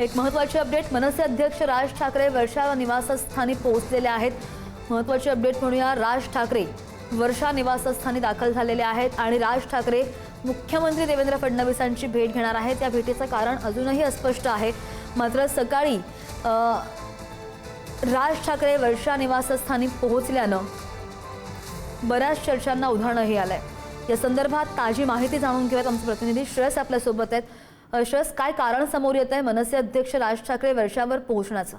एक महत्त्वाची अपडेट, मनसे अध्यक्ष राज ठाकरे वर्षा निवासस्थानी पोहोचलेले आहेत। महत्त्वाची अपडेट म्हणूया, राज ठाकरे वर्षा निवासस्थानी दाखल झालेले आहेत आणि राज ठाकरे मुख्यमंत्री देवेंद्र फडणवीसांची भेट घेणार आहेत। या भेटीचं कारण अजूनही अस्पष्ट आहे। मात्र सकाळी राज ठाकरे वर्षा निवासस्थानी पोहोचल्यानं बऱ्याच चर्चांना उधाणही आलंय। या संदर्भात ताजी माहिती जाणून घेऊयात। आमचे प्रतिनिधी श्रेयस आपल्यासोबत आहेत। श्रेयस, काय कारण समोर येत आहे मनसे अध्यक्ष राज ठाकरे वर्षावर पोहोचण्याचं?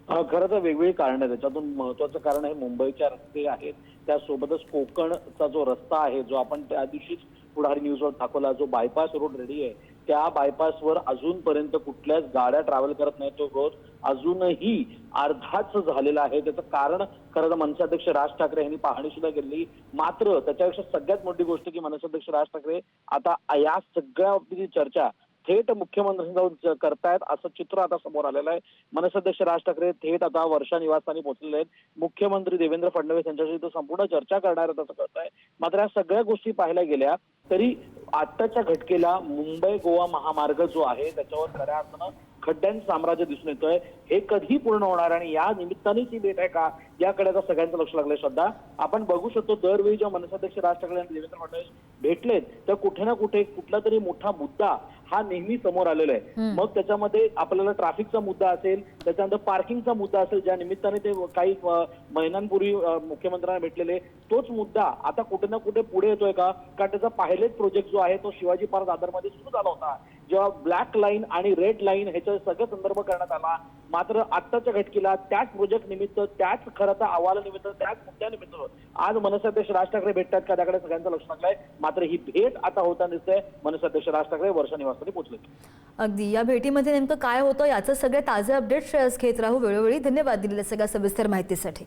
खरं तर वेगवेगळी कारण आहे। त्याच्यातून महत्त्वाचं कारण आहे मुंबईच्या रस्ते आहेत, त्यासोबतच कोकणचा जो रस्ता आहे, जो आपण त्या दिवशीच पुढारी न्यूजवर दाखवला, जो बायपास रोड रेडी आहे, त्या बायपासवर अजूनपर्यंत कुठल्याच गाड्या ट्रॅव्हल करत नाही। तो रोड अजूनही अर्धाच झालेला आहे। त्याचं कारण खरं तर मनसे अध्यक्ष राज ठाकरे यांनी पाहणी सुद्धा केली। मात्र त्याच्यापेक्षा सगळ्यात मोठी गोष्ट की मनसे अध्यक्ष राज ठाकरे आता या सगळ्या बाबतीची चर्चा थेट मुख्यमंत्र्यांना करतायत, असं चित्र आता समोर आलेलं आहे। मनसे अध्यक्ष राज ठाकरे थेट आता वर्षा निवासस्थानी पोहोचलेले आहेत। मुख्यमंत्री देवेंद्र फडणवीस यांच्याशी तो संपूर्ण चर्चा करणार आहेत असं कळत आहे। मात्र या सगळ्या गोष्टी पाहायला गेल्या तरी आत्ताच्या घटकेला मुंबई गोवा महामार्ग जो आहे त्याच्यावर खऱ्या अर्थानं खड्ड्यांचं साम्राज्य दिसून येतोय। हे कधी पूर्ण होणार आणि या निमित्तानेच ही भेट आहे का, याकडे आता सगळ्यांचं लक्ष लागलंय। श्रद्धा, आपण बघू शकतो दरवेळी जेव्हा मनसे अध्यक्ष राज ठाकरे आणि देवेंद्र फडणवीस भेटलेत तर कुठे ना कुठे कुठला तरी मोठा मुद्दा हा नेहमी समोर आलेला आहे। मग त्याच्यामध्ये आपल्याला ट्रॅफिकचा मुद्दा असेल, त्याच्यानंतर पार्किंगचा मुद्दा असेल, ज्या निमित्ताने ते काही महिन्यांपूर्वी मुख्यमंत्र्यांना भेटलेले, तोच मुद्दा आता कुठे ना कुठे पुढे येतोय का? कारण त्याचा पायलट प्रोजेक्ट जो आहे तो शिवाजी पार्क दादरमध्ये सुरू झाला होता, जेव्हा ब्लॅक लाईन आणि रेड लाईन ह्याचा सगळं संदर्भ करण्यात आला। मात्र आत्ताच्या घटकेला त्याच प्रोजेक्ट निमित्त, त्याच खरं तर अहवालानिमित्त, त्याच मुद्द्यानिमित्त आज मनसे अध्यक्ष राज ठाकरे भेटतात का, त्याकडे सगळ्यांचं लक्ष लागलंय। मात्र ही भेट आता होताना दिसतंय। मनसे अध्यक्ष राज ठाकरे वर्षा निवासस्थानी पोहोचले। अगदी या भेटीमध्ये नेमकं काय होतं याचं सगळे ताजे अपडेट श्रेयस घेत राहू वेळोवेळी। धन्यवाद दिलेल्या सगळ्या सविस्तर माहितीसाठी।